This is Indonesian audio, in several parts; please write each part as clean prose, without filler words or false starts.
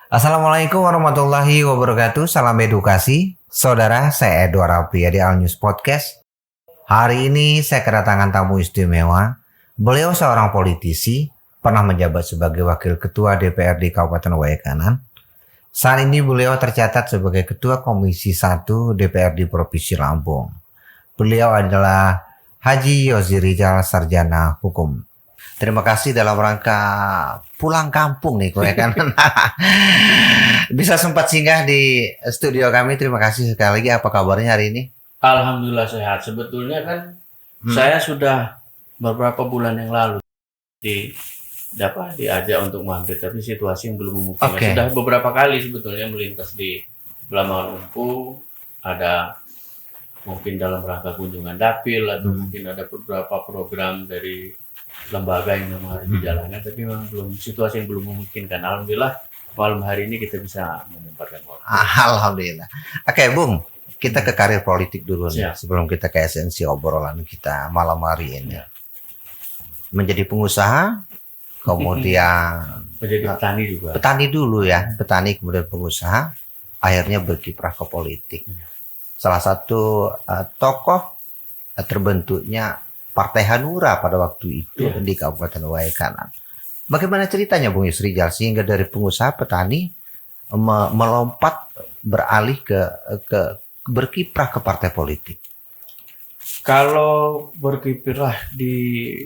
Assalamualaikum warahmatullahi wabarakatuh. Salam edukasi. Saudara, saya Edward Alpria di Al News Podcast. Hari ini saya kedatangan tamu istimewa. Beliau seorang politisi, pernah menjabat sebagai Wakil Ketua DPRD Kabupaten Waikanan. Saat ini beliau tercatat sebagai Ketua Komisi 1 DPRD Provinsi Lampung. Beliau adalah Haji Yozi Rizal, Sarjana Hukum. Terima kasih dalam rangka pulang kampung nih, ya kan? Bisa sempat singgah di studio kami. Terima kasih sekali lagi. Apa kabarnya hari ini? Alhamdulillah sehat. Sebetulnya kan saya sudah beberapa bulan yang lalu diajak untuk mampir, tapi situasi yang belum memungkinkan. Oke. Sudah beberapa kali sebetulnya melintas di Belambangan Lumpuh, ada mungkin dalam rangka kunjungan dapil atau mungkin ada beberapa program dari lembaga yang memang harus dijalankan, tapi memang situasi yang belum memungkinkan. Alhamdulillah malam hari ini kita bisa menyempatkan waktu. Alhamdulillah. Oke, Bung. Kita ke karir politik dulu nih, Siap. sebelum kita ke esensi obrolan kita malam hari ini. Ya. Menjadi pengusaha, kemudian Menjadi petani juga. petani dulu ya, petani kemudian pengusaha, akhirnya berkiprah ke politik. Salah satu tokoh terbentuknya Partai Hanura pada waktu itu di Kabupaten Waikanan. Bagaimana ceritanya Bung Yozi Rizal sehingga dari pengusaha petani melompat beralih ke berkiprah ke partai politik? Kalau berkiprah di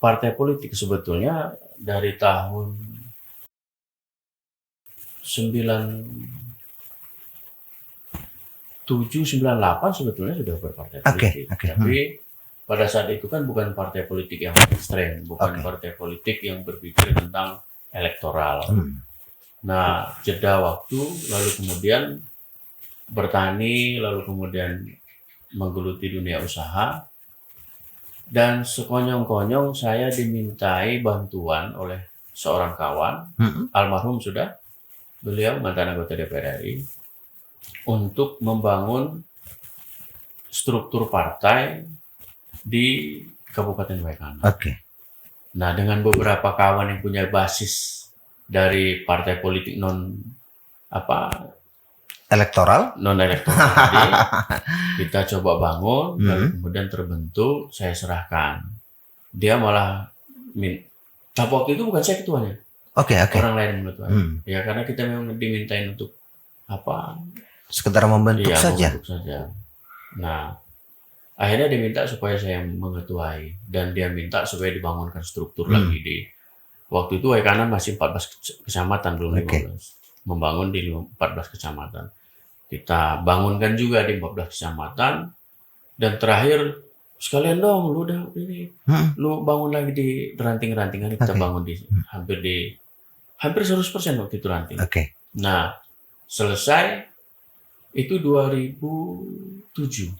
partai politik sebetulnya dari tahun 97-98 sebetulnya sudah berpartai politik. Oke. Tapi pada saat itu kan bukan partai politik yang ekstrem, bukan partai politik yang berpikir tentang elektoral. Nah, jeda waktu, lalu kemudian bertani, lalu kemudian menggeluti dunia usaha, dan sekonyong-konyong saya dimintai bantuan oleh seorang kawan, almarhum sudah, beliau mantan anggota DPR RI, untuk membangun struktur partai di Kabupaten Waikanan. Oke. Nah, dengan beberapa kawan yang punya basis dari partai politik Elektoral? non elektoral tadi, kita coba bangun, lalu kemudian terbentuk, saya serahkan. Dia malah waktu itu bukan saya ketuanya, Oke. orang lain yang ketuanya. Ya karena kita memang dimintain untuk Sekedar membentuk saja. membentuk saja. Nah, akhirnya diminta supaya saya mengetuai, dan dia minta supaya dibangunkan struktur lagi di waktu itu Waikanan masih 14 kecamatan, belum 15. Membangun di 14 kecamatan. Kita bangunkan juga di 14 kecamatan, dan terakhir sekalian dong lu udah ini lu bangun lagi di ranting-rantingan. Kita bangun di hampir 100% waktu itu ranting. Oke. Nah, selesai itu 2007.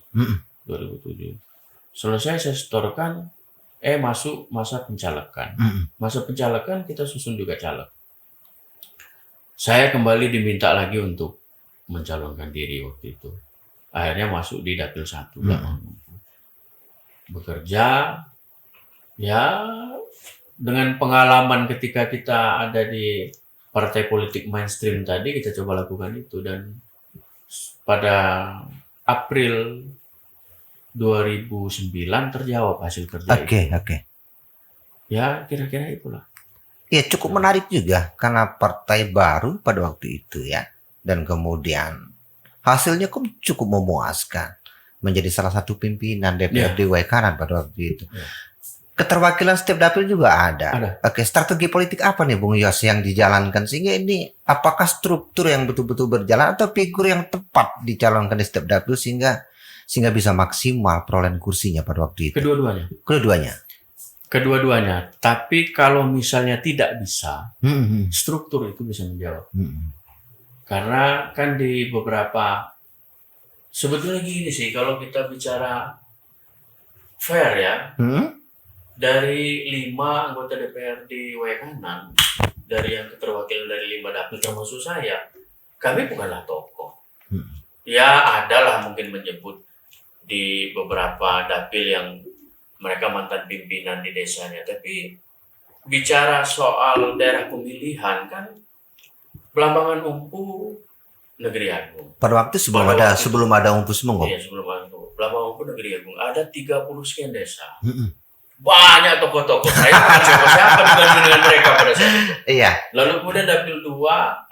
2007. Selesai saya setorkan, masuk masa pencalekan. Masa pencalekan kita susun juga caleg. Saya kembali diminta lagi untuk mencalonkan diri waktu itu. Akhirnya masuk di Dapil 1. Bekerja, ya dengan pengalaman ketika kita ada di partai politik mainstream tadi, kita coba lakukan itu, dan pada April 2009 terjawab hasil kerja itu. Oke. Ya, kira-kira itulah. Ya, cukup menarik juga karena partai baru pada waktu itu ya. Dan kemudian hasilnya cukup memuaskan. Menjadi salah satu pimpinan DPRD Waikanan pada waktu itu. Keterwakilan setiap dapil juga ada. Oke, strategi politik apa nih Bung Yos yang dijalankan sehingga ini apakah struktur yang betul-betul berjalan atau figur yang tepat dicalonkan di setiap dapil sehingga bisa maksimal perolehan kursinya pada waktu itu? Kedua-duanya. Tapi kalau misalnya tidak bisa, struktur itu bisa menjawab. Karena kan di beberapa, sebetulnya gini sih, kalau kita bicara fair ya, dari 5 anggota DPRD Waikanan, dari yang keterwakilan dari 5 dapil termasuk saya, kami bukanlah tokoh. Ya adalah mungkin menyebut di beberapa dapil yang mereka mantan pimpinan di desanya, tapi bicara soal daerah pemilihan kan Belambangan Umpu Negeri Agung. Pada waktu sebelum ada Umpu Semenggok. Iya, sebelum ada Belambangan Umpu Negeri Agung ada 30 sekian desa. Mm-mm. Banyak tokoh-tokoh. Saya bukan siapa-siapa dibanding dengan mereka pada saat itu. Iya. Lalu kemudian dapil 2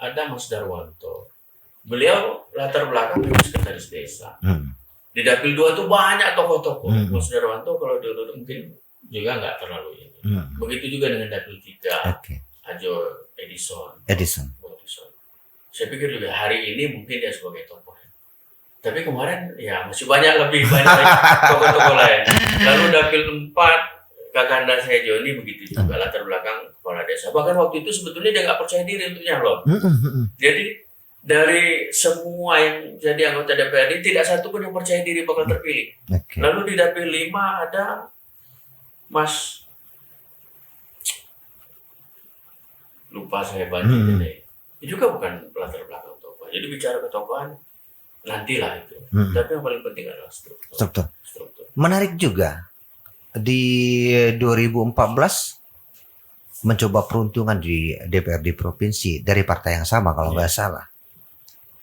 ada Mas Darwanto. Beliau latar belakang beliau sekretaris desa. Di dapil 2 itu banyak tokoh-tokoh. Mas Darwanto kalau dulu mungkin juga nggak terlalu ini. Begitu juga dengan dapil 3. Ajo Edison. Saya pikir juga hari ini mungkin dia sebagai tokoh. Tapi kemarin ya masih lebih banyak tokoh-tokoh lain. Lalu dapil 4 kakanda saya Joni begitu juga latar belakang kepala desa. Bahkan waktu itu sebetulnya dia nggak percaya diri untuk nyalon. Jadi dari semua yang jadi anggota DPRD tidak satu pun yang percaya diri bakal terpilih. Lalu di dapil 5 ada Mas, lupa saya banyak ini. Itu juga bukan latar belakang tokoh. Jadi bicara ketokohan nantilah itu. Tapi yang paling penting adalah struktur. Menarik juga di 2014 mencoba peruntungan di DPRD provinsi dari partai yang sama kalau nggak salah.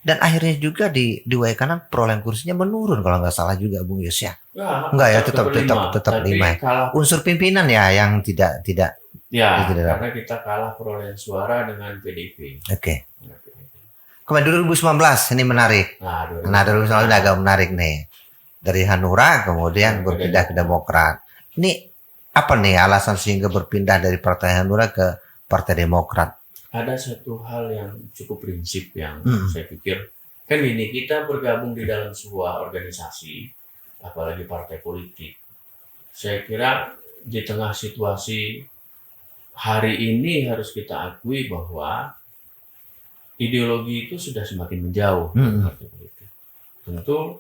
Dan akhirnya juga di Waikanan perolehan kursinya menurun kalau nggak salah juga Bung Yus ya. Enggak ya, tetap 5. Unsur pimpinan ya yang tidak. Ya, karena kita kalah perolehan suara dengan PDIP. Kemudian 2019 ini menarik. Nah 2019 agak menarik nih. Dari Hanura kemudian berpindah ke Demokrat. Ini apa nih alasan sehingga berpindah dari Partai Hanura ke Partai Demokrat? Ada satu hal yang cukup prinsip yang saya pikir. Kan ini kita bergabung di dalam sebuah organisasi, apalagi partai politik. Saya kira di tengah situasi hari ini harus kita akui bahwa ideologi itu sudah semakin menjauh dari partai politik. Tentu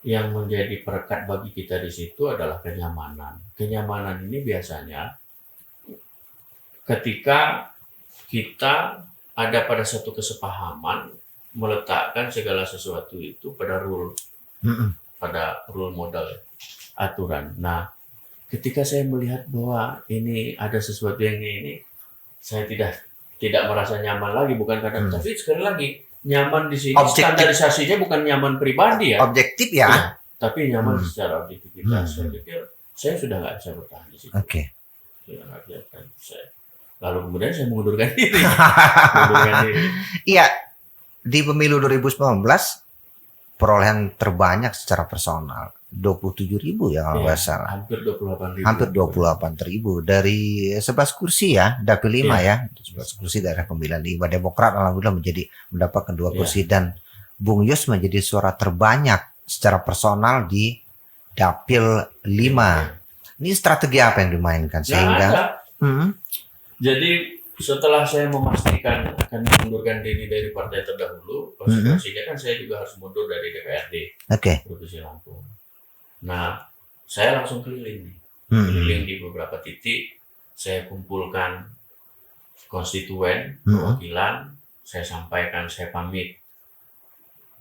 yang menjadi perekat bagi kita di situ adalah kenyamanan. Kenyamanan ini biasanya ketika kita ada pada satu kesepahaman meletakkan segala sesuatu itu pada rule modal aturan. Nah, ketika saya melihat bahwa ini ada sesuatu yang ini, saya tidak merasa nyaman lagi, bukan karena tapi sekali lagi nyaman di sini standarisasinya bukan nyaman pribadi ya. Objektif ya. Tapi nyaman secara objektivitas. Saya pikir saya sudah nggak bisa bertahan di situ. Sudah nggak bisa bertahan. Lalu kemudian saya mengundurkan diri. Iya, di pemilu 2019 perolehan terbanyak secara personal 27.000 ya kalau nggak salah. Hampir 28.000. Hampir 28.000 dari 11 kursi ya, dapil 5 ya. 11 kursi daerah pemilihan 5. Demokrat alhamdulillah mendapatkan 2 kursi dan Bung Yus menjadi suara terbanyak secara personal di dapil 5. Ini strategi apa yang dimainkan sehingga jadi setelah saya memastikan akan mengundurkan diri dari partai terdahulu, konsekuensinya kan saya juga harus mundur dari DPRD Provinsi Lampung. Nah, saya langsung keliling nih. Keliling di beberapa titik, saya kumpulkan konstituen, perwakilan, saya sampaikan, saya pamit.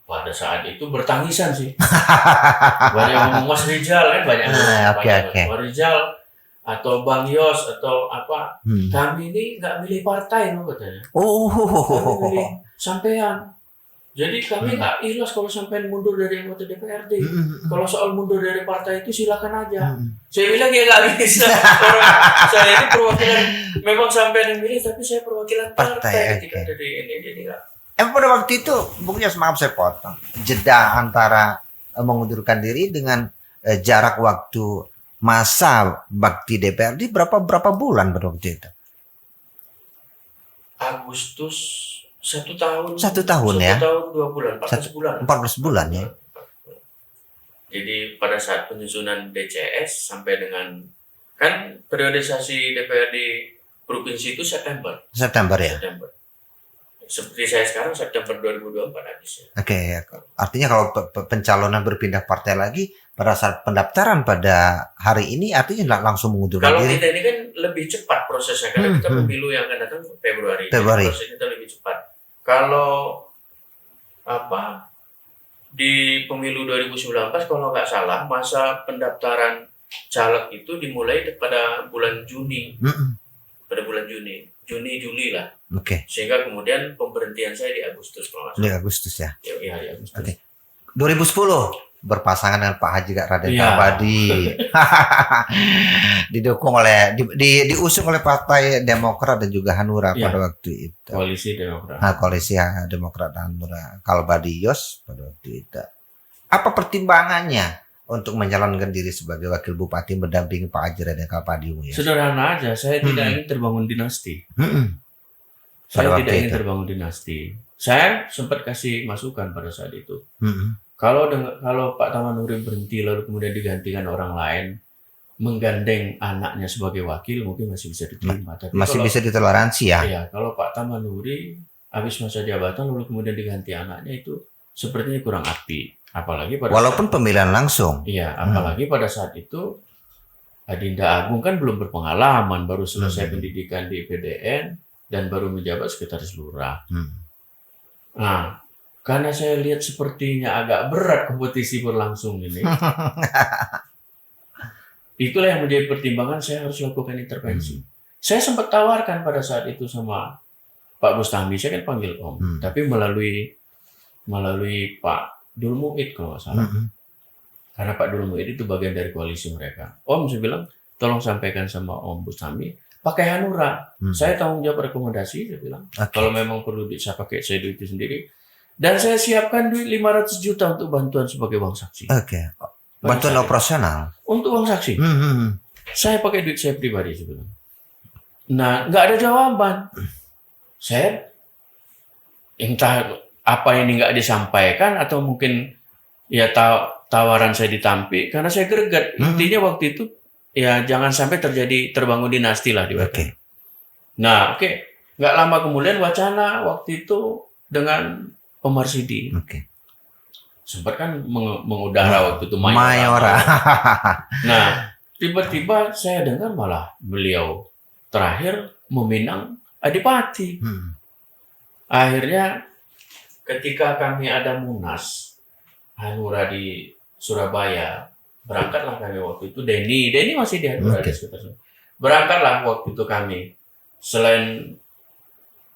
Pada saat itu bertangisan sih. Banyak ngomong Mas Rizal kan, banyak Mas Rizal atau Bang Yos atau apa, kami ini nggak milih partai loh katanya. Kami milih sampean. Jadi kami nggak ikhlas kalau sampean mundur dari anggota DPRD. Kalau soal mundur dari partai itu silakan aja. Saya bilang ya nggak bisa. Saya ini perwakilan, memang sampean yang milih, tapi saya perwakilan partai ketika dari ini, jadi nggak. Pada waktu itu, Bung Yos, maaf saya potong, jeda antara mengundurkan diri dengan jarak waktu masa bakti DPRD berapa bulan pada waktu itu? Agustus 1 tahun. 1 tahun ya? 1 tahun 2 bulan, 14 bulan. 14 bulan ya? Jadi pada saat penyusunan DCS sampai dengan, kan periodisasi DPRD Provinsi itu September. September ya? September. Seperti saya sekarang September 2024 habis ya. Artinya kalau pencalonan berpindah partai lagi pada saat pendaftaran pada hari ini artinya langsung mengundurkan diri. Kalau kita ini kan lebih cepat prosesnya karena kita pemilu yang akan datang Februari. Prosesnya kita lebih cepat. Kalau di pemilu 2019 kalau nggak salah masa pendaftaran caleg itu dimulai pada bulan Juni. pada bulan Juni-Juli lah. Oke. Sehingga kemudian pemberhentian saya di Agustus kalau nggak salah. Di Agustus ya. Iya, di Agustus. Oke. 2010 berpasangan dengan Pak Haji Raden Iya. Kalbadi. Didukung oleh diusung oleh Partai Demokrat dan juga Hanura Iya. pada waktu itu. Koalisi Demokrat. Nah, koalisi Demokrat dan Hanura, Kalbadi Yos pada waktu itu. Apa pertimbangannya untuk mencalonkan diri sebagai wakil bupati mendampingi Pak Haji Raden Kalbadi? Ya? Sederhana aja, saya tidak ingin terbangun dinasti. Pada Saya waktu tidak ingin itu. terbangun dinasti. Saya sempat kasih masukan pada saat itu. Mm-mm. Kalau Pak Tamanuri berhenti lalu kemudian digantikan orang lain, menggandeng anaknya sebagai wakil mungkin masih bisa diterima. Tapi Masih kalau, bisa ditoleransi ya? iya, kalau Pak Tamanuri habis masa jabatan lalu kemudian diganti anaknya itu sepertinya kurang apik. Apalagi pada Walaupun pemilihan langsung. iya, apalagi pada saat itu Adinda Agung kan belum berpengalaman, baru selesai pendidikan di PDN dan baru menjabat sekretaris lurah. Nah, karena saya lihat sepertinya agak berat kompetisi berlangsung ini, itulah yang menjadi pertimbangan saya harus lakukan intervensi. Saya sempat tawarkan pada saat itu sama Pak Bustami, saya kan panggil Om, tapi melalui Pak Dul Muid kalau nggak salah. Karena Pak Dul Muid itu bagian dari koalisi mereka. Om, saya bilang, tolong sampaikan sama Om Bustami, pakai Hanura. Saya tanggung jawab rekomendasi, saya bilang. Oke. Kalau memang perlu saya pakai saya duit itu sendiri. Dan saya siapkan duit 500 juta untuk bantuan sebagai uang saksi. Oke. Bantuan operasional. Untuk uang saksi. Saya pakai duit saya pribadi, saya bilang. Nah, nggak ada jawaban. Saya entah apa ini nggak disampaikan atau mungkin ya tawaran saya ditampik karena saya greget. Intinya waktu itu ya jangan sampai terbangun dinasti lah di Oke. Nah, nggak lama kemudian wacana waktu itu dengan Om Marsidi. Oke. Sempat kan mengudara waktu itu Mayora. Nah, tiba-tiba saya dengar malah beliau terakhir meminang Adipati. Akhirnya ketika kami ada Munas Hanura di Surabaya, berangkatlah kami waktu itu. Denny masih di Hanura. Berangkatlah waktu itu kami. Selain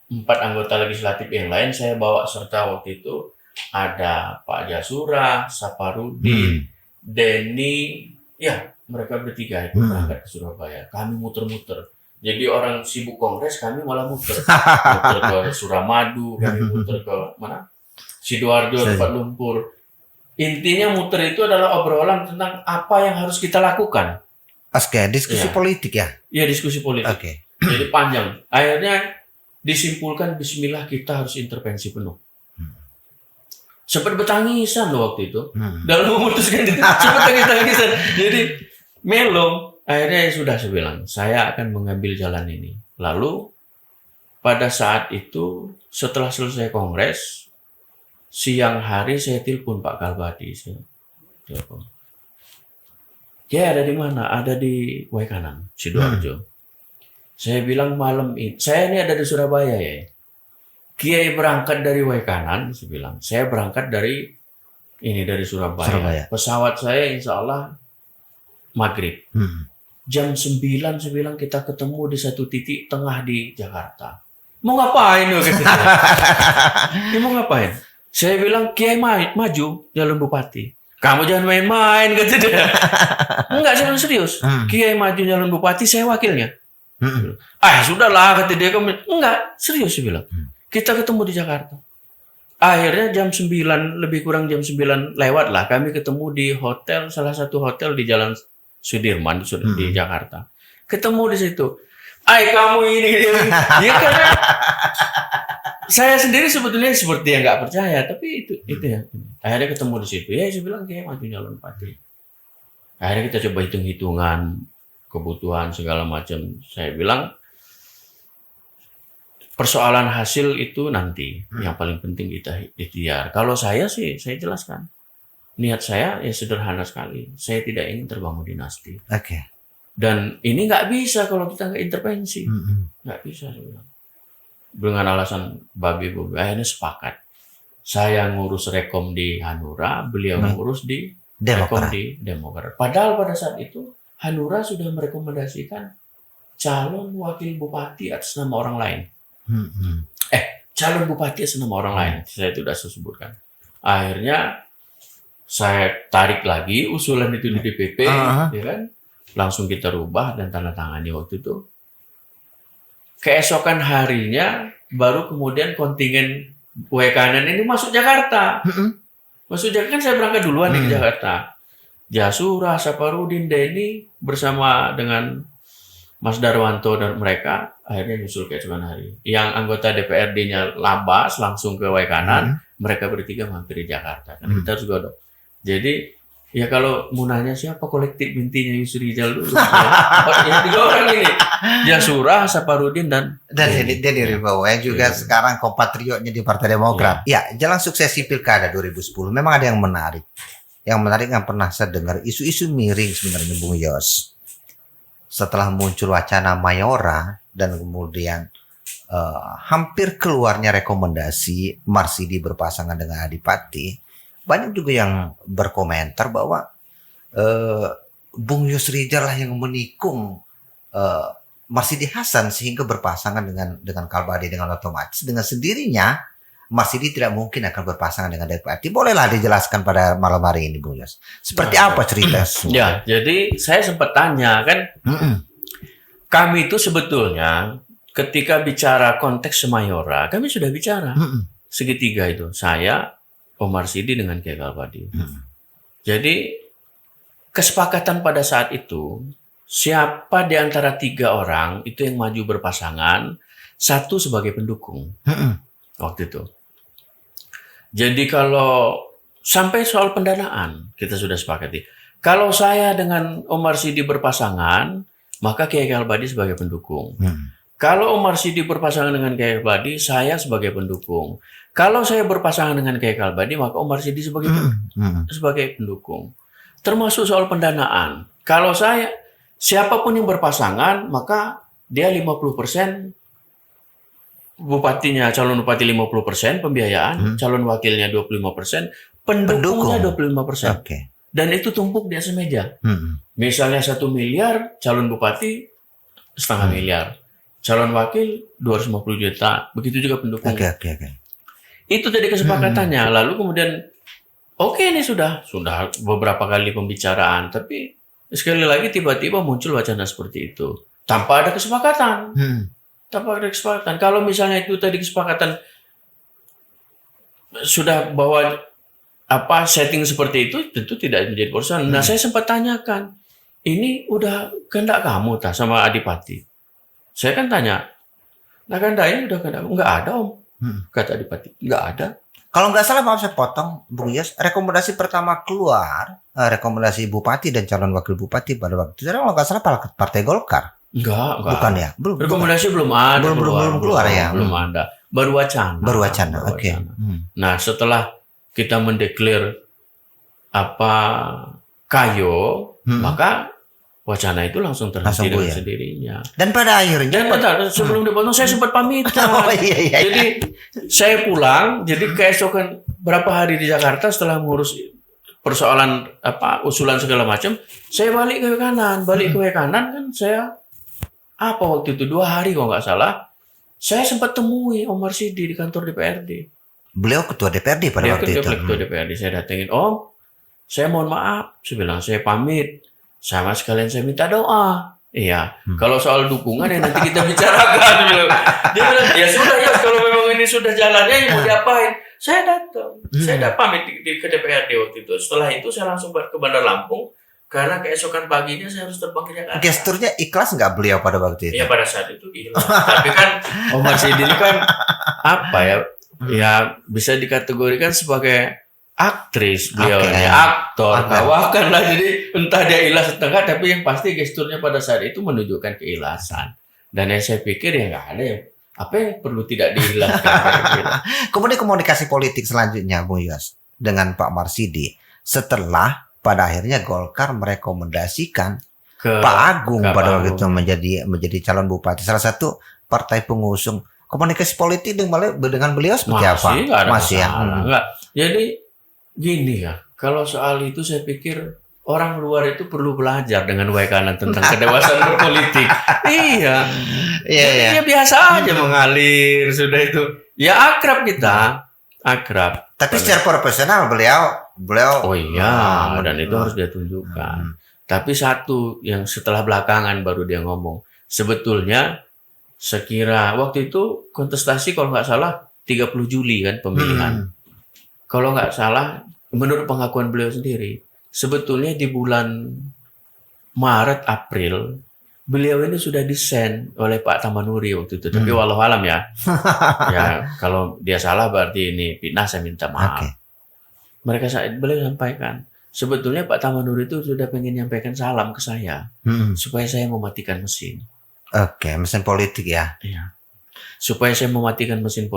4 anggota legislatif yang lain, saya bawa serta waktu itu ada Pak Jasura, Saparudin, Denny, ya mereka bertiga itu berangkat ke Surabaya. Kami muter-muter. Jadi orang sibuk kongres, kami malah muter ke Suramadu, kami muter ke mana? Sidoarjo, tempat lumpur. Intinya muter itu adalah obrolan tentang apa yang harus kita lakukan. Oke, diskusi politik ya? Iya, diskusi politik. Oke. Jadi panjang. Akhirnya disimpulkan Bismillah kita harus intervensi penuh. Sempat bertangisan loh waktu itu. Dalam memutuskan itu sempat tangisan. Jadi melo. Akhirnya sudah saya bilang, saya akan mengambil jalan ini. Lalu pada saat itu setelah selesai kongres, siang hari saya telepon Pak Kalbadi. Dia ada di mana? Ada di Waikanan, Sidoarjo. Saya bilang malam ini, saya ini ada di Surabaya ya. Kiai berangkat dari Waikanan, saya bilang. Saya berangkat dari Surabaya. Pesawat saya insya Allah maghrib. Jam 9 saya bilang kita ketemu di satu titik tengah di Jakarta. Mau ngapain? Dia mau ngapain? Saya bilang Kiai maju jalan bupati. Kamu jangan main-main kata dia. Enggak, saya serius. Kiai maju jalan bupati, saya wakilnya. Sudahlah kata dia. Enggak, serius saya bilang. Kita ketemu di Jakarta. Akhirnya jam 9, lebih kurang jam 9 lewat lah. Kami ketemu di hotel, salah satu hotel di Jalan Sudirman di Jakarta. Ketemu di situ. Kamu ini. Ya karena saya sendiri sebetulnya seperti yang nggak percaya, tapi itu ya. Akhirnya ketemu di situ. Ya saya bilang kayak maju nyalon bupati. Akhirnya kita coba hitung-hitungan kebutuhan segala macam. Saya bilang persoalan hasil itu nanti. Yang paling penting kita ikhtiar. Kalau saya sih, saya jelaskan. Niat saya ya sederhana sekali. Saya tidak ingin terbangun dinasti. Oke. Dan ini nggak bisa kalau kita nggak intervensi. Nggak bisa. Saya bilang. Dengan alasan babi-babi. Akhirnya sepakat. Saya ngurus rekom di Hanura. Beliau ngurus di rekom di Demokrat. Padahal pada saat itu Hanura sudah merekomendasikan calon wakil bupati atas nama orang lain. Hmm. Calon bupati atas nama orang lain. Saya tidak sebutkan. Akhirnya saya tarik lagi usulan itu di DPP, ya kan? Langsung kita rubah dan tanda tangani waktu itu. Keesokan harinya baru kemudian kontingen Wekanan ini masuk Jakarta. Masuk Jakarta kan saya berangkat duluan di Jakarta. Jasura, Saparudin, Denny bersama dengan Mas Darwanto dan mereka akhirnya nyusul keesokan hari. Yang anggota DPRD-nya labas langsung ke Wekanan, mereka bertiga mampir di Jakarta. Kan kita harus godok. Jadi ya kalau mau nanya siapa kolektif intinya Yusri Rizal dulu. Ya 3 orang ini. Jasura, Saparudin dan Denny Rimbawa yang juga sekarang kompatriotnya di Partai Demokrat. Ya, jalan suksesi Pilkada 2010 memang ada yang menarik. Yang menarik yang pernah saya dengar isu-isu miring sebenarnya Bung Yos. Setelah muncul wacana Mayora dan kemudian hampir keluarnya rekomendasi Marsidi berpasangan dengan Adipati, banyak juga yang berkomentar bahwa Bung Yusri Rizal lah yang menikung Marsidi Hasan sehingga berpasangan dengan Kalbadi dengan otomatis dengan sendirinya Marsidi tidak mungkin akan berpasangan dengan Adipati. Bolehlah dijelaskan pada malam hari ini Bung Yos. Seperti apa cerita? Ya, jadi saya sempat tanya kan, kami itu sebetulnya ketika bicara konteks Mayora, kami sudah bicara segitiga itu. Saya, Omar Sidi dengan Kiai Kalbadi. Jadi kesepakatan pada saat itu siapa di antara 3 orang itu yang maju berpasangan, 1 sebagai pendukung waktu itu. Jadi kalau sampai soal pendanaan kita sudah sepakati. Kalau saya dengan Omar Sidi berpasangan, maka Kiai Kalbadi sebagai pendukung. Kalau Omar Sidi berpasangan dengan Kiai Kalbadi, saya sebagai pendukung. Kalau saya berpasangan dengan Kiai Kalbadi, maka Omar Sidi sebagai pendukung. Termasuk soal pendanaan. Kalau saya, siapapun yang berpasangan, maka dia 50%, bupatinya, calon bupati 50% pembiayaan, calon wakilnya 25%, pendukungnya 25%. Okay. Dan itu tumpuk di atas meja. Misalnya 1 miliar, calon bupati setengah miliar. Calon wakil 250 juta. Begitu juga pendukung. Okay. Itu tadi kesepakatannya. Lalu kemudian ini sudah beberapa kali pembicaraan, tapi sekali lagi tiba-tiba muncul wacana seperti itu tanpa ada kesepakatan. Tanpa ada kesepakatan. Kalau misalnya itu tadi kesepakatan sudah bahwa setting seperti itu, tentu tidak menjadi persoalan. Nah, saya sempat tanyakan, ini udah kehendak kamu sama Adipati? Saya kan tanya, nah kehendak ini udah kehendak kamu? Enggak ada Om. Kata Adipati, enggak ada. Kalau nggak salah, maaf saya potong, Bung Yos, rekomendasi pertama keluar, rekomendasi bupati dan calon wakil bupati pada waktu itu, kalau nggak salah Partai Golkar. Enggak. Bukan ya? Rekomendasi belum ada. Belum keluar ya? Belum ada. Baru wacana. Oke. Nah, setelah kita mendeklar Kayo, maka wacana itu langsung terhenti dengan sendirinya. Dan pada akhirnya sebelum dipotong saya sempat pamitan. Iya. Jadi saya pulang, jadi keesokan berapa hari di Jakarta setelah mengurus persoalan usulan segala macam, saya balik ke kanan kan saya waktu itu 2 hari kalau nggak salah, saya sempat temui Omar Sidi di kantor DPRD. Beliau ketua DPRD pada waktu itu. Ketua DPRD, saya datengin, Om, saya mohon maaf, saya bilang saya pamit. Sama sekalian saya minta doa. Iya, kalau soal dukungan ya nanti kita bicarakan. Dia bilang, ya sudah ya, kalau memang ini sudah jalannya, ya mau diapain? Saya datang. Saya pamit ke DPRD waktu itu. Setelah itu saya langsung ke Bandar Lampung, karena keesokan paginya saya harus terbang ke Jakarta. Gesturnya ikhlas nggak beliau pada waktu itu? Ya pada saat itu ikhlas. Tapi kan Omar Sidi ini kan ya bisa dikategorikan sebagai aktris beliau, aktor, kawakan lah. Jadi entah dia ikhlas setengah, tapi yang pasti gesturnya pada saat itu menunjukkan keikhlasan. Dan yang saya pikir ya nggak ada ya. Apa yang perlu tidak diikhlaskan? Kemudian komunikasi politik selanjutnya, Bung Yos, dengan Pak Marsidi setelah pada akhirnya Golkar merekomendasikan Pak Agung pada waktu itu menjadi calon bupati, salah satu partai pengusung. Komunikasi politik dengan beliau seperti apa? Masih ya. Enggak. Jadi gini ya, kalau soal itu saya pikir orang luar itu perlu belajar dengan Waikanan tentang kedewasaan berpolitik. Iya. Dia biasa aja mengalir sudah itu. Ya akrab kita, akrab. Tapi secara profesional beliau oh iya, dan itu harus dia tunjukkan. Tapi satu yang setelah belakangan baru dia ngomong, sebetulnya sekira waktu itu kontestasi kalau nggak salah 30 Juli kan pemilihan. Kalau nggak salah, menurut pengakuan beliau sendiri, sebetulnya di bulan Maret, April, beliau ini sudah disend oleh Pak Tamanuri waktu itu. Tapi walau alam ya. Ya, kalau dia salah berarti ini fitnah, saya minta maaf. Beliau sampaikan, sebetulnya Pak Tamanuri itu sudah pengen nyampaikan salam ke saya. Supaya saya mematikan mesin. Mesin politik ya. Iya. Supaya saya mematikan mesin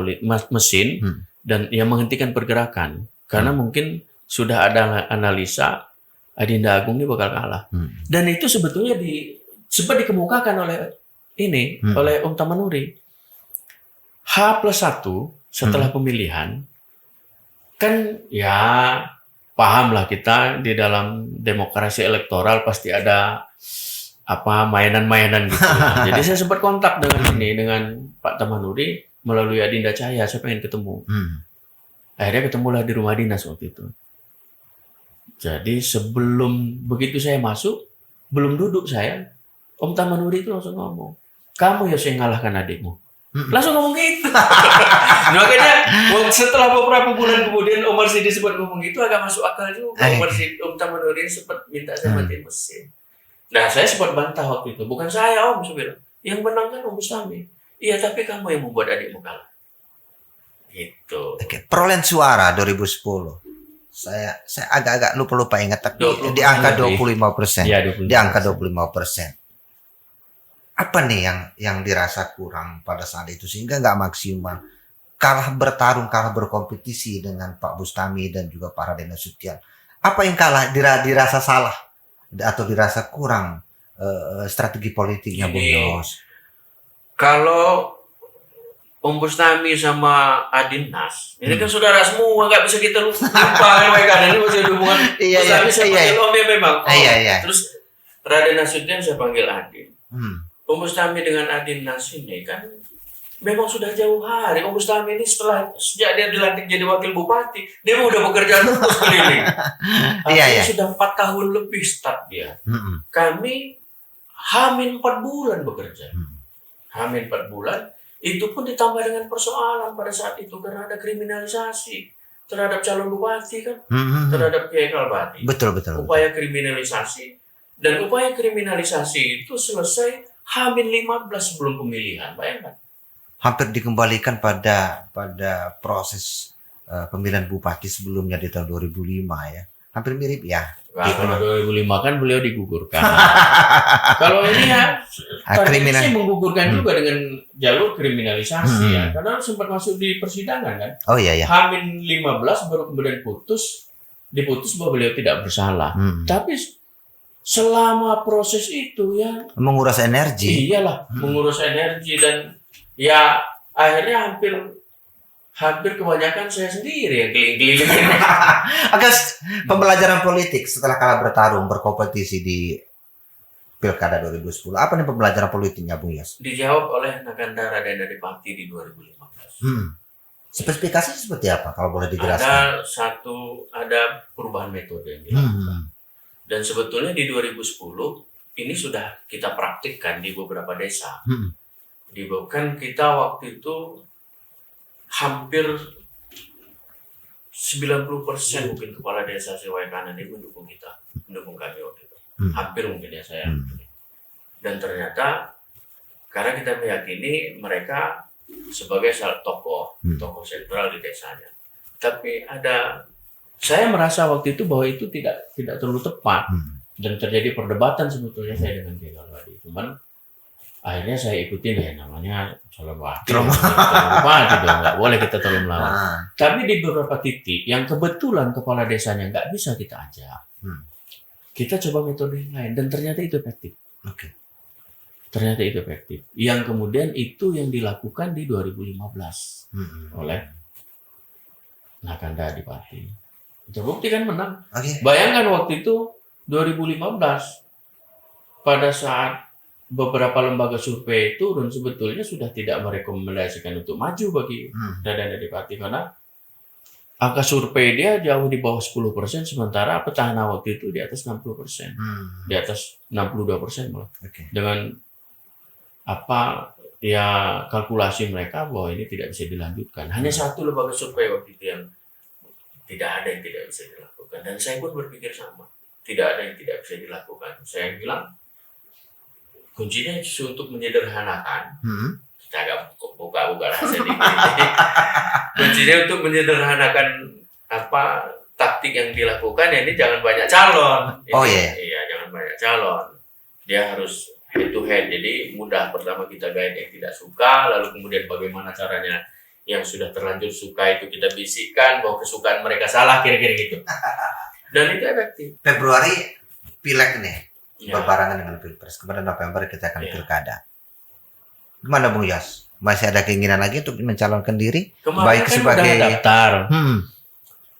dan yang menghentikan pergerakan. Karena mungkin sudah ada analisa Adinda Agung ini bakal kalah. Dan itu sebetulnya sempat dikemukakan oleh oleh Om Tamanuri. H+1 setelah pemilihan, kan ya pahamlah kita di dalam demokrasi elektoral pasti ada mainan-mainan gitu. Jadi saya sempat kontak dengan Pak Tamanuri melalui Adinda Cahaya, saya pengen ketemu. Akhirnya ketemulah di rumah dinas waktu itu. Jadi sebelum begitu saya masuk, belum duduk saya, Om Tamanuri itu langsung ngomong, kamu ya yang ngalahkan adikmu. Langsung ngomong gitu. Makanya setelah beberapa bulan kemudian Om Marsidi sempat ngomong gitu, agak masuk akal juga. Om Tamanuri sempat minta saya matiin mesin. Nah saya sempat bantah waktu itu, bukan saya Om, saya bilang, yang menang kan Om Bustami. Iya tapi kamu yang membuat adikmu kalah. Gitu. Perolehan suara 2010. Saya agak-agak lupa ingat, tapi di angka 25%. Ya, 25%. Di angka 25%. Apa nih yang dirasa kurang pada saat itu sehingga nggak maksimal? Kalah berkompetisi dengan Pak Bustami dan juga Pak Raden Nasution. Apa yang dirasa salah atau dirasa kurang strategi politiknya Bung Yos? Kalau Om Bustami sama Adinnas, ini kan saudara semua, nggak bisa kita lupa kan mereka ini masih ada hubungan. Bustami saya panggil Om ya memang. Terus Raden Nasution saya panggil Adin. Om Bustami dengan Adinnas ini kan memang sudah jauh hari. Om Bustami ini sejak dia dilantik jadi wakil bupati, dia udah bekerja terus keliling. Sudah 4 tahun lebih start dia. Kami Hamin 4 bulan bekerja. Hamin 4 bulan. Itu pun ditambah dengan persoalan pada saat itu karena ada kriminalisasi terhadap calon bupati kan, terhadap Kiai Kalbati. Betul. Upaya kriminalisasi, dan upaya kriminalisasi itu selesai H-15 sebelum pemilihan, bayangkan. Hampir dikembalikan pada proses pemilihan bupati sebelumnya di tahun 2005 ya. Hampir mirip ya. Kalau 2005 kan beliau digugurkan. Kalau ini ya, sih menggugurkan juga dengan jalur kriminalisasi ya. Karena sempat masuk di persidangan kan. Oh iya. Hamin 15 baru kemudian diputus bahwa beliau tidak bersalah. Tapi selama proses itu ya menguras energi. Iyalah, menguras energi dan ya akhirnya hampir kebanyakan saya sendiri yang keliling-keliling. Agas pembelajaran politik setelah kalah berkompetisi di Pilkada 2010. Apa nih pembelajaran politiknya Bung Yos? Dijawab oleh Naganda Raden Adipati di 2015. Spesifikasi seperti apa kalau boleh dijelaskan? Ada perubahan metode yang dilakukan. Dan sebetulnya di 2010 ini sudah kita praktikkan di beberapa desa. Kan kita waktu itu hampir 90% mungkin kepala desa Sewai Kanan ini mendukung kami waktu itu. Hampir mungkin ya saya. Dan ternyata karena kita meyakini mereka sebagai tokoh sentral di desanya. Tapi saya merasa waktu itu bahwa itu tidak terlalu tepat dan terjadi perdebatan sebetulnya saya dengan Kiai Kalbadi. Cuman akhirnya saya ikutin ya namanya calon wakil. Bupati dong, nggak boleh kita terlalu melawan. Tapi di beberapa titik yang kebetulan kepala desanya nggak bisa kita ajak, kita coba metode yang lain dan ternyata itu efektif. Ternyata itu efektif. Yang kemudian itu yang dilakukan di 2015 oleh Naganda Adipati. Terbukti kan menang. Bayangkan waktu itu 2015 pada saat beberapa lembaga survei turun sebetulnya sudah tidak merekomendasikan untuk maju bagi Dadan Adipati karena angka survei dia jauh di bawah 10%, sementara petahana waktu itu di atas 60%, di atas 62% malah. Dengan apa ya kalkulasi mereka bahwa ini tidak bisa dilanjutkan. Hanya satu lembaga survei waktu itu yang tidak ada yang tidak bisa dilakukan, dan saya pun berpikir sama, tidak ada yang tidak bisa dilakukan. Saya bilang kuncinya justru untuk menyederhanakan. Kita agak buka rahasia dikit. Kuncinya untuk menyederhanakan apa taktik yang dilakukan. Ini jangan banyak calon. Iya, jangan banyak calon. Dia harus head to head. Jadi mudah. Pertama kita guide yang tidak suka, lalu kemudian bagaimana caranya yang sudah terlanjur suka itu kita bisikkan bahwa kesukaan mereka salah, kira-kira gitu. Dan itu efektif. Februari pileg nih. Berbarengan dengan Pilpres. Kemudian November kita akan pilkada. Gimana Bung Yos? Masih ada keinginan lagi untuk mencalonkan diri? Kemarin baik kan sebagai udah daftar.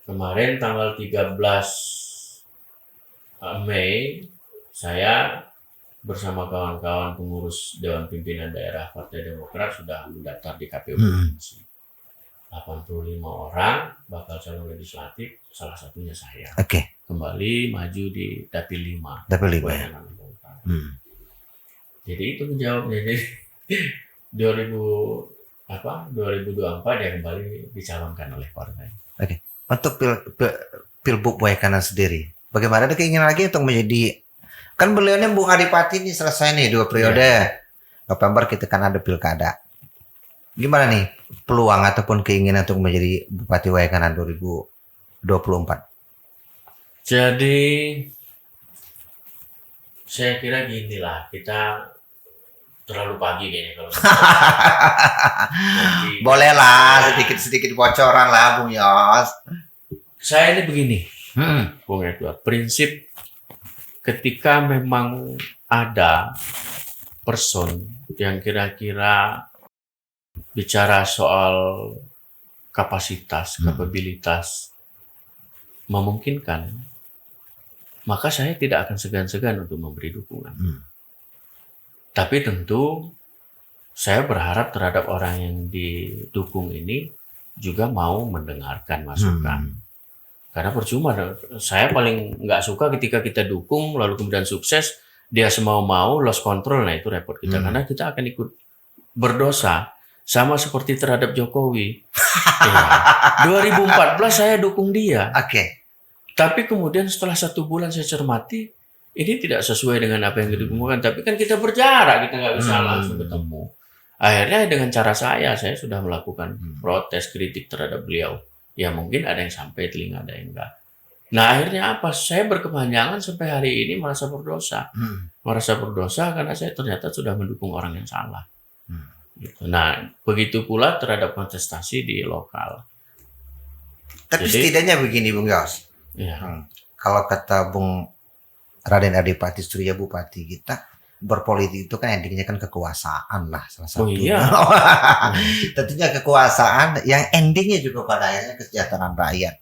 Kemarin tanggal 13 Mei saya bersama kawan-kawan pengurus Dewan Pimpinan Daerah Partai Demokrat sudah mendaftar di KPU Provinsi. 85 orang bakal calon legislatif, salah satunya saya. Kembali maju di Dapil 5. Jadi itu menjawabnya. Jadi 2024 dia kembali dicalonkan oleh partai. Untuk Pilbub Waikanan sendiri, bagaimana ada keinginan lagi untuk menjadi, kan beliaunya Bung Adipati ini selesai nih 2 periode. November kita kan ada pilkada. Gimana nih peluang ataupun keinginan untuk menjadi Bupati Waikanan 2024? Jadi saya kira gini lah, kita terlalu pagi kayaknya kalau boleh lah sedikit bocoran lah Bung Yos. Saya ini begini, Bung Edward, prinsip ketika memang ada person yang kira-kira bicara soal kapasitas, kapabilitas memungkinkan, maka saya tidak akan segan-segan untuk memberi dukungan. Tapi tentu saya berharap terhadap orang yang didukung ini juga mau mendengarkan masukan. Karena percuma, saya paling nggak suka ketika kita dukung lalu kemudian sukses, dia semau-mau lost control, nah itu repot kita. Karena kita akan ikut berdosa. Sama seperti terhadap Jokowi. 2014 saya dukung dia. Tapi kemudian setelah 1 bulan saya cermati, ini tidak sesuai dengan apa yang didukungkan. Tapi kan kita berjarak, kita nggak bisa langsung ketemu. Akhirnya dengan cara saya sudah melakukan protes, kritik terhadap beliau. Ya mungkin ada yang sampai telinga, ada yang enggak. Nah akhirnya apa? Saya berkepanjangan sampai hari ini merasa berdosa. Merasa berdosa karena saya ternyata sudah mendukung orang yang salah. Nah, begitu pula terhadap kontestasi di lokal. Tapi setidaknya begini Bung Yos. Kalau kata Bung Raden Adipati Surya Bupati kita, berpolitik itu kan endingnya kan kekuasaan lah salah satunya. Tentunya kekuasaan yang endingnya juga pada akhirnya kesejahteraan rakyat.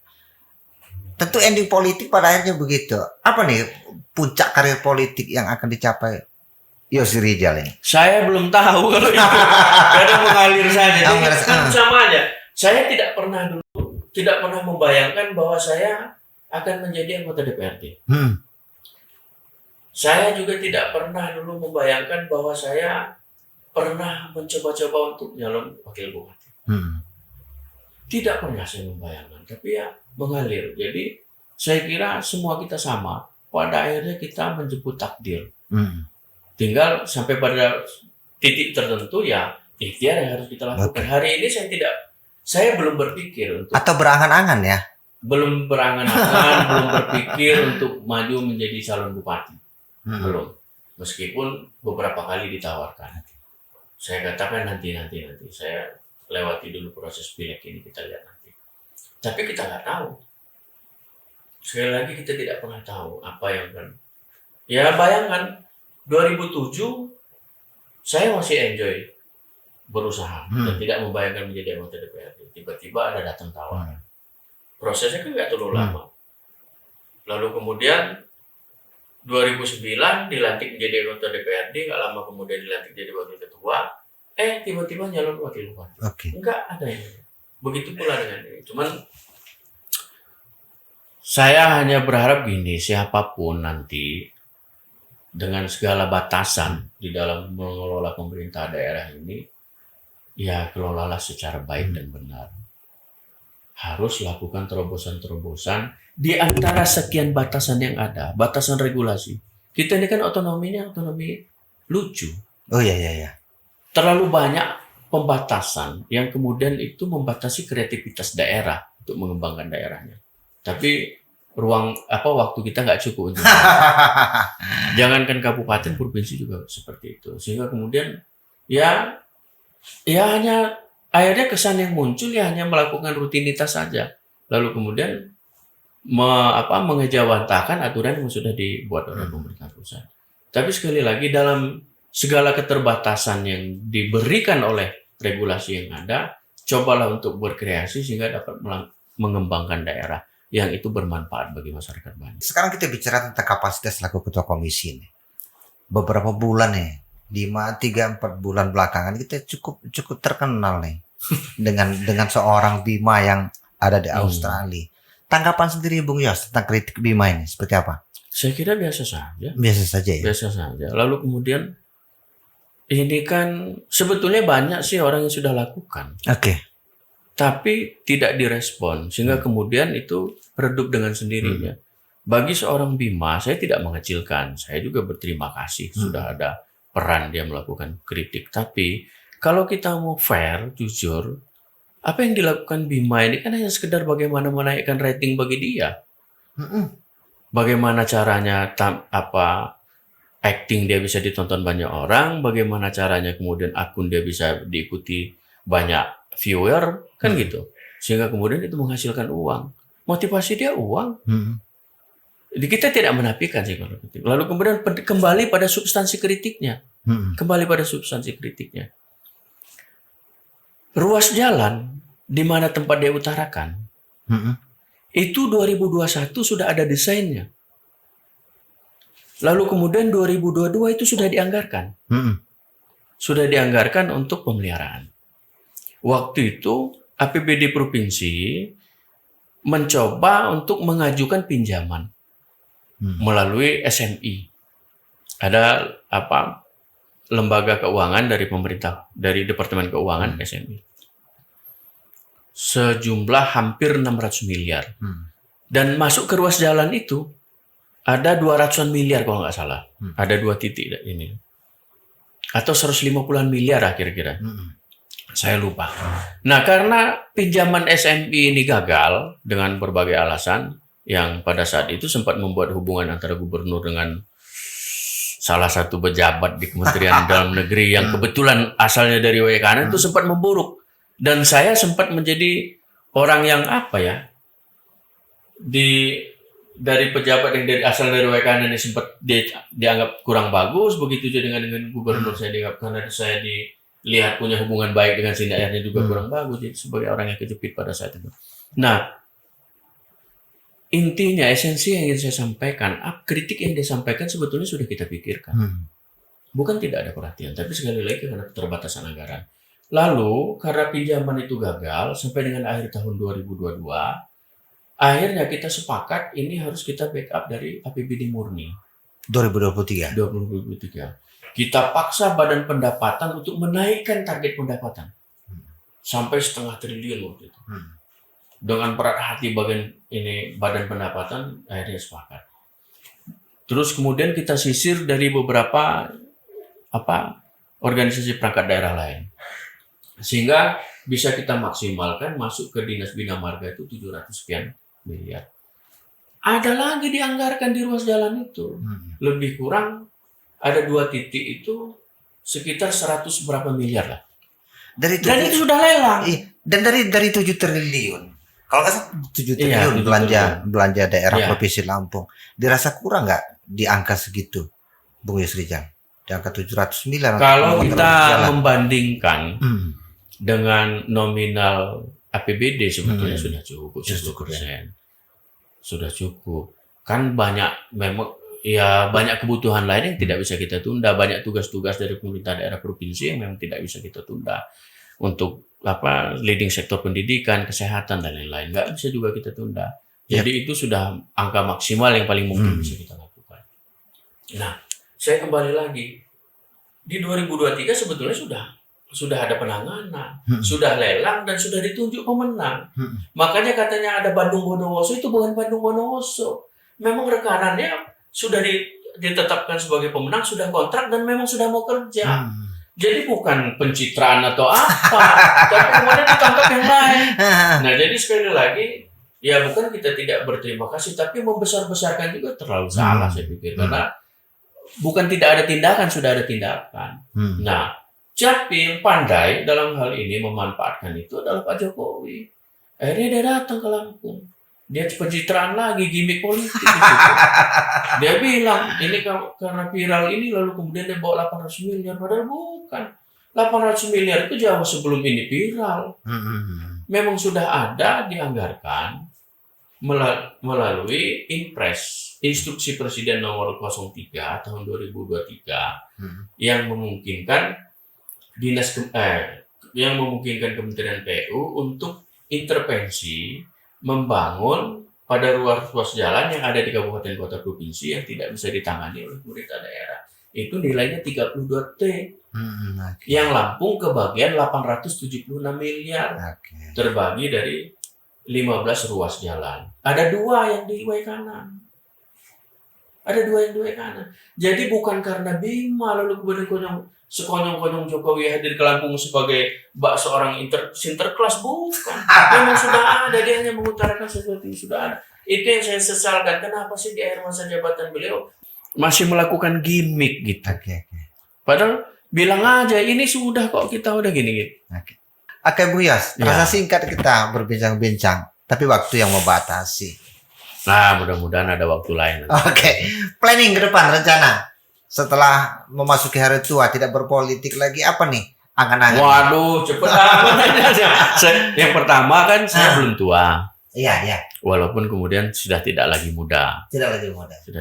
Tentu ending politik pada akhirnya begitu. Apa nih puncak karir politik yang akan dicapai Yossi Rijal ini? Saya belum tahu kalau itu. Karena mengalir saja. Kan sama aja. Saya tidak pernah membayangkan bahwa saya akan menjadi anggota DPRD. Saya juga tidak pernah dulu membayangkan bahwa saya pernah mencoba-coba untuk nyalon wakil bupati. Tidak pernah saya membayangkan, tapi ya mengalir. Jadi saya kira semua kita sama. Pada akhirnya kita menjemput takdir. Tinggal sampai pada titik tertentu ya ikhtiar yang harus kita lakukan. Hari ini saya belum berpikir untuk, atau berangan-angan ya? Belum berangan-angan, belum berpikir untuk maju menjadi calon bupati. Belum. Meskipun beberapa kali ditawarkan. Saya katakan nanti. Saya lewati dulu proses pileg ini, kita lihat nanti. Tapi kita nggak tahu. Sekali lagi kita tidak pernah tahu apa yang akan. Ya bayangkan 2007 saya masih enjoy berusaha dan tidak membayangkan menjadi anggota DPRD. Tiba-tiba ada datang tawaran. Prosesnya kan nggak terlalu lama. Lalu kemudian 2009 dilantik menjadi anggota DPRD, nggak lama kemudian dilantik jadi wakil ketua, tiba-tiba nyalon wakil bupati. Oke. Enggak ada yang begitu pula dengan ini. Cuman saya hanya berharap gini, siapapun nanti dengan segala batasan di dalam mengelola pemerintah daerah ini, ya kelolalah secara baik dan benar. Harus lakukan terobosan-terobosan di antara sekian batasan yang ada, batasan regulasi. Kita ini kan otonominya otonomi lucu. Oh iya. Terlalu banyak pembatasan yang kemudian itu membatasi kreativitas daerah untuk mengembangkan daerahnya. Tapi waktu kita nggak cukup untuk jangankan kabupaten, provinsi juga seperti itu. Sehingga kemudian ya hanya akhirnya kesan yang muncul ya hanya melakukan rutinitas saja. Lalu kemudian mengejawantahkan aturan yang sudah dibuat oleh pemerintah pusat. Tapi sekali lagi dalam segala keterbatasan yang diberikan oleh regulasi yang ada, cobalah untuk berkreasi sehingga dapat mengembangkan daerah yang itu bermanfaat bagi masyarakat banyak. Sekarang kita bicara tentang kapasitas selaku ketua komisi nih. Beberapa bulan nih, 3-4 bulan belakangan kita cukup terkenal nih dengan seorang Bima yang ada di Australia. Tanggapan sendiri Bung Yos tentang kritik Bima ini seperti apa? Saya kira biasa saja. Biasa saja ya. Biasa saja. Lalu kemudian ini kan sebetulnya banyak sih orang yang sudah lakukan. Oke. Tapi tidak direspon sehingga kemudian itu redup dengan sendirinya. Bagi seorang Bima, saya tidak mengecilkan. Saya juga berterima kasih sudah ada peran dia melakukan kritik. Tapi kalau kita mau fair, jujur, apa yang dilakukan Bima ini kan hanya sekedar bagaimana menaikkan rating bagi dia. Bagaimana caranya acting dia bisa ditonton banyak orang, bagaimana caranya kemudian akun dia bisa diikuti banyak viewer, kan gitu. Sehingga kemudian itu menghasilkan uang. Motivasi dia uang. Jadi kita tidak menafikan sih kalau kritik. Lalu kemudian kembali pada substansi kritiknya. Ruas jalan di mana tempat dia utarakan, itu 2021 sudah ada desainnya. Lalu kemudian 2022 itu sudah dianggarkan. Sudah dianggarkan untuk pemeliharaan. Waktu itu APBD provinsi mencoba untuk mengajukan pinjaman melalui SMI. Ada lembaga keuangan dari pemerintah, dari Departemen Keuangan SMI. Sejumlah hampir 600 miliar. Dan masuk ke ruas jalan itu ada 200-an miliar kalau nggak salah. Ada 2 titik ini. Atau 150-an miliar lah kira-kira. Saya lupa. Nah, karena pinjaman SMI ini gagal dengan berbagai alasan yang pada saat itu sempat membuat hubungan antara gubernur dengan salah satu pejabat di Kementerian Dalam Negeri yang kebetulan asalnya dari WK kanan itu sempat memburuk. Dan saya sempat menjadi orang yang dari pejabat yang asal dari WK kanan ini sempat dianggap kurang bagus, begitu juga dengan gubernur saya dianggap karena saya dilihat punya hubungan baik dengan sini akhirnya juga kurang bagus, jadi sebagai orang yang kejepit pada saat itu. Nah, intinya esensi yang ingin saya sampaikan, kritik yang disampaikan sebetulnya sudah kita pikirkan. Bukan tidak ada perhatian, tapi sekali lagi karena keterbatasan anggaran. Lalu karena pinjaman itu gagal sampai dengan akhir tahun 2022, akhirnya kita sepakat ini harus kita backup dari APBD murni 2023. Kita paksa Badan Pendapatan untuk menaikkan target pendapatan sampai 0,5 triliun waktu itu. Dengan berat hati Badan Pendapatan akhirnya sepakat. Terus kemudian kita sisir dari beberapa organisasi perangkat daerah lain. Sehingga bisa kita maksimalkan masuk ke Dinas Bina Marga itu 700 sekian miliar. Ada lagi dianggarkan di ruas jalan itu. Lebih kurang ada 2 titik itu sekitar 100 berapa miliar lah. Dan itu sudah lelang. Dan dari 7 triliun. Kalau nggak salah 7 triliun belanja daerah Provinsi Lampung. Dirasa kurang nggak di angka segitu, Bung Yusrijal? Di angka 700 miliar. Kalau kita membandingkan dengan nominal APBD sebetulnya sudah cukup 10%. Sudah cukup. Kan banyak memang ya banyak kebutuhan lain yang tidak bisa kita tunda, banyak tugas-tugas dari pemerintah daerah provinsi yang memang tidak bisa kita tunda untuk leading sektor pendidikan, kesehatan dan lain-lain nggak bisa juga kita tunda. Jadi itu sudah angka maksimal yang paling mungkin bisa kita lakukan. Nah, saya kembali lagi di 2023 sebetulnya sudah ada penanganan, sudah lelang dan sudah ditunjuk pemenang. Makanya katanya ada Bandung Bondowoso, itu bukan Bandung Bondowoso. Memang rekanannya sudah ditetapkan sebagai pemenang, sudah kontrak dan memang sudah mau kerja. Jadi bukan pencitraan atau apa, tapi kemudian ditangkap yang lain. Nah, jadi sekali lagi, ya bukan kita tidak berterima kasih, tapi membesar-besarkan juga terlalu salah saya pikir. Karena bukan tidak ada tindakan, sudah ada tindakan. Nah, tapi yang pandai dalam hal ini memanfaatkan itu adalah Pak Jokowi. Akhirnya dia datang ke Lampung. Dia pencitraan lagi, gimmick politik. Dia bilang, ini karena viral ini, lalu kemudian dia bawa 800 miliar. Padahal bukan. 800 miliar itu jauh sebelum ini viral. Memang sudah ada dianggarkan melalui Impres, Instruksi Presiden nomor 03 tahun 2023 yang memungkinkan yang memungkinkan Kementerian PU untuk intervensi membangun pada ruas jalan yang ada di kabupaten kota provinsi yang tidak bisa ditangani oleh pemerintah daerah. Itu nilainya 32 T. Yang Lampung kebagian 876 miliar. Terbagi dari 15 ruas jalan. Ada 2 yang di way kanan. Jadi bukan karena Bima lalu kemudian sekonyong-konyong Jokowi hadir ke Lampung sebagai seorang sinterklas, bukan. Memang sudah ada, dia hanya mengutarakan sesuatu yang sudah ada. Itu yang saya sesalkan. Kenapa sih di akhir masa jabatan beliau masih melakukan gimmick gitu? Padahal bilang aja ini sudah kok, kita udah gini. Oke Bu Yos, rasa singkat kita berbincang-bincang, tapi waktu yang membatasi. Nah, mudah-mudahan ada waktu lain. Planning ke depan, rencana setelah memasuki hari tua, tidak berpolitik lagi, apa nih angan-angan? Waduh, cepet aja. Yang pertama kan saya belum tua. Iya. Walaupun kemudian sudah tidak lagi muda. Sudah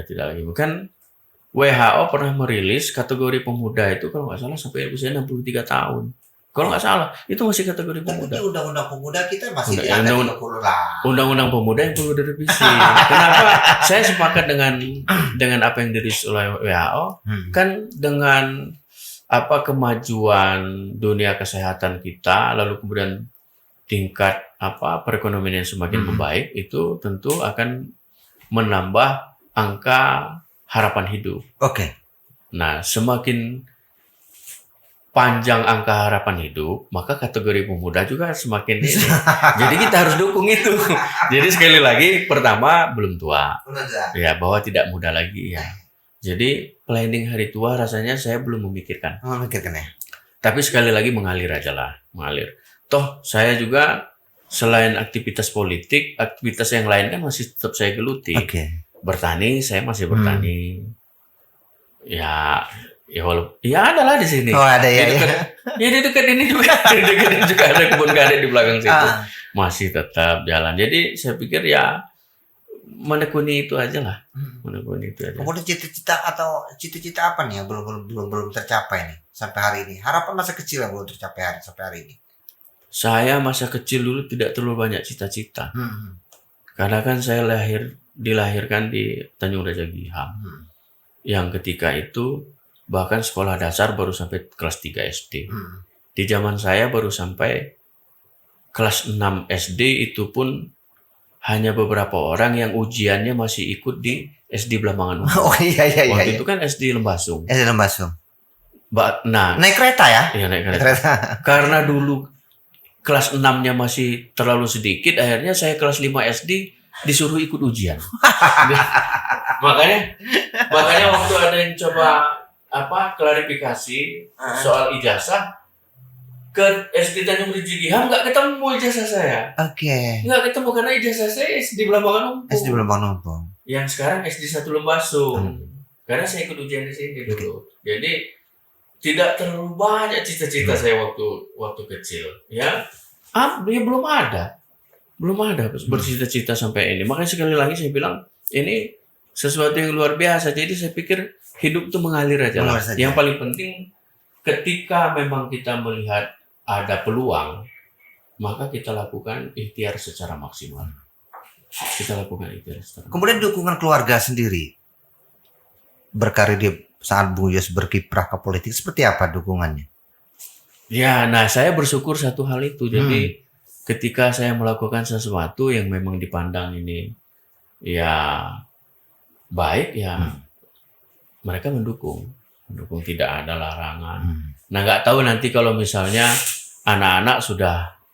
tidak lagi muda. Kan WHO pernah merilis kategori pemuda itu kalau nggak salah sampai usia 63 tahun. Kalau nggak salah, itu masih kategori pemuda. Tapi undang-undang pemuda kita masih di angka 30 lah. Undang-undang pemuda yang perlu direvisi. Kenapa? Saya sepakat dengan apa yang dirilis oleh WHO. Kan dengan kemajuan dunia kesehatan kita, lalu kemudian tingkat perekonomian yang semakin membaik, itu tentu akan menambah angka harapan hidup. Nah, semakin panjang angka harapan hidup, maka kategori pemuda juga semakin ini. Jadi kita harus dukung itu. Jadi sekali lagi, pertama belum tua, ya bahwa tidak muda lagi ya. Jadi planning hari tua rasanya saya belum memikirkan. Ya. Tapi sekali lagi mengalir aja lah, mengalir. Toh saya juga selain aktivitas politik, aktivitas yang lain kan masih tetap saya geluti. Bertani, saya masih bertani. Ya walaupun ada lah di sini. Ada ya. Di dekat ini juga. Di dekat ini juga ada kebun karet di belakang situ. Masih tetap jalan. Jadi saya pikir ya menekuni itu aja lah. Kemudian cita-cita apa nih yang belum tercapai nih sampai hari ini? Harapan masa kecil yang belum tercapai sampai hari ini. Saya masa kecil dulu tidak terlalu banyak cita-cita. Karena kan saya dilahirkan di Tanjung Raja Giham. Yang ketika itu bahkan sekolah dasar baru sampai kelas 3 SD. Di zaman saya baru sampai kelas 6 SD, itu pun hanya beberapa orang yang ujiannya masih ikut di SD Blambangan. Waktu itu kan SD Lembasung. Nah, naik kereta ya? Iya, naik kereta. Karena dulu kelas 6-nya masih terlalu sedikit, akhirnya saya kelas 5 SD disuruh ikut ujian. makanya waktu ada yang coba klarifikasi soal ijazah ke SD Tanjung Raja Giham, nggak ketemu ijazah saya. Nggak ketemu karena ijazah saya SD Blambangan Numpung. Yang sekarang SD 1 Lembasung. Karena saya ikut ujian di sini dulu. Jadi tidak terlalu banyak cita-cita saya waktu kecil. Ya belum ada bercita-cita sampai ini. Makanya sekali lagi saya bilang ini sesuatu yang luar biasa. Jadi saya pikir hidup itu mengalir aja lah. Mengalir saja. Yang paling penting ketika memang kita melihat ada peluang, maka kita lakukan ikhtiar secara maksimal. Kita lakukan ikhtiar secara maksimal. Kemudian dukungan keluarga sendiri berkarir di saat Bung Yos berkiprah ke politik, seperti apa dukungannya? Ya, nah saya bersyukur satu hal itu. Jadi ketika saya melakukan sesuatu yang memang dipandang ini ya baik, ya mereka mendukung, tidak ada larangan. Nah, nggak tahu nanti kalau misalnya anak-anak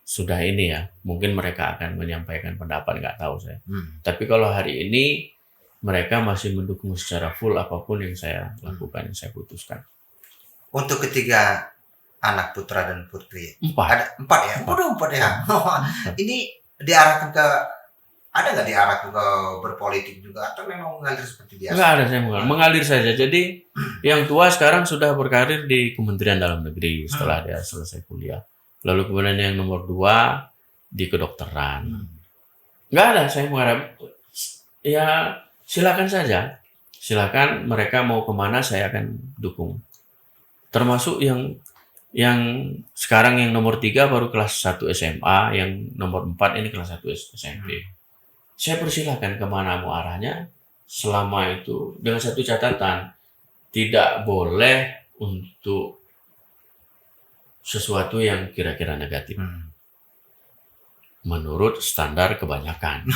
sudah ini ya, mungkin mereka akan menyampaikan pendapat, nggak tahu saya. Tapi kalau hari ini mereka masih mendukung secara full apapun yang saya lakukan, yang saya putuskan. Untuk ketiga anak putra dan putri, 4. ada 4 ya? Udah 4 ya. Ini diarahkan ke, ada nggak diarahkan ke berpolitik juga atau memang mengalir seperti biasa? Nggak ada, saya mengalir saja. Jadi yang tua sekarang sudah berkarir di Kementerian Dalam Negeri setelah dia selesai kuliah. Lalu kemudian yang nomor 2 di kedokteran. Nggak ada, saya mengharap ya silakan saja. Silakan mereka mau kemana saya akan dukung. Termasuk yang sekarang yang nomor 3 baru kelas 1 SMA, yang nomor 4 ini kelas 1 SMP. Saya persilakan kemana mau arahnya, selama itu dengan satu catatan, tidak boleh untuk sesuatu yang kira-kira negatif. Menurut standar kebanyakan.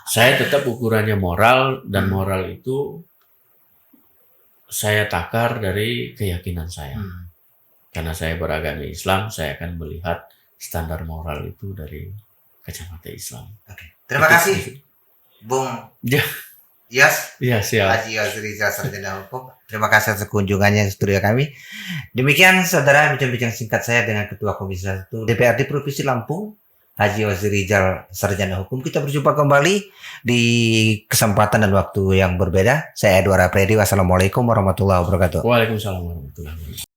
Saya tetap ukurannya moral, dan moral itu saya takar dari keyakinan saya. Karena saya beragama Islam, saya akan melihat standar moral itu dari kacamata Islam. Oke. Terima kasih, Bung Yos. Iya, siap. Haji Yos Rizal, Sarjana Hukum. Terima kasih atas kunjungannya ke studio kami. Demikian, saudara, bincang-bincang singkat saya dengan Ketua Komisi 1 DPRD Provinsi Lampung, Haji Yos Rizal, Sarjana Hukum. Kita berjumpa kembali di kesempatan dan waktu yang berbeda. Saya Edward Apredi. Wassalamualaikum warahmatullahi wabarakatuh. Waalaikumsalam warahmatullahi wabarakatuh.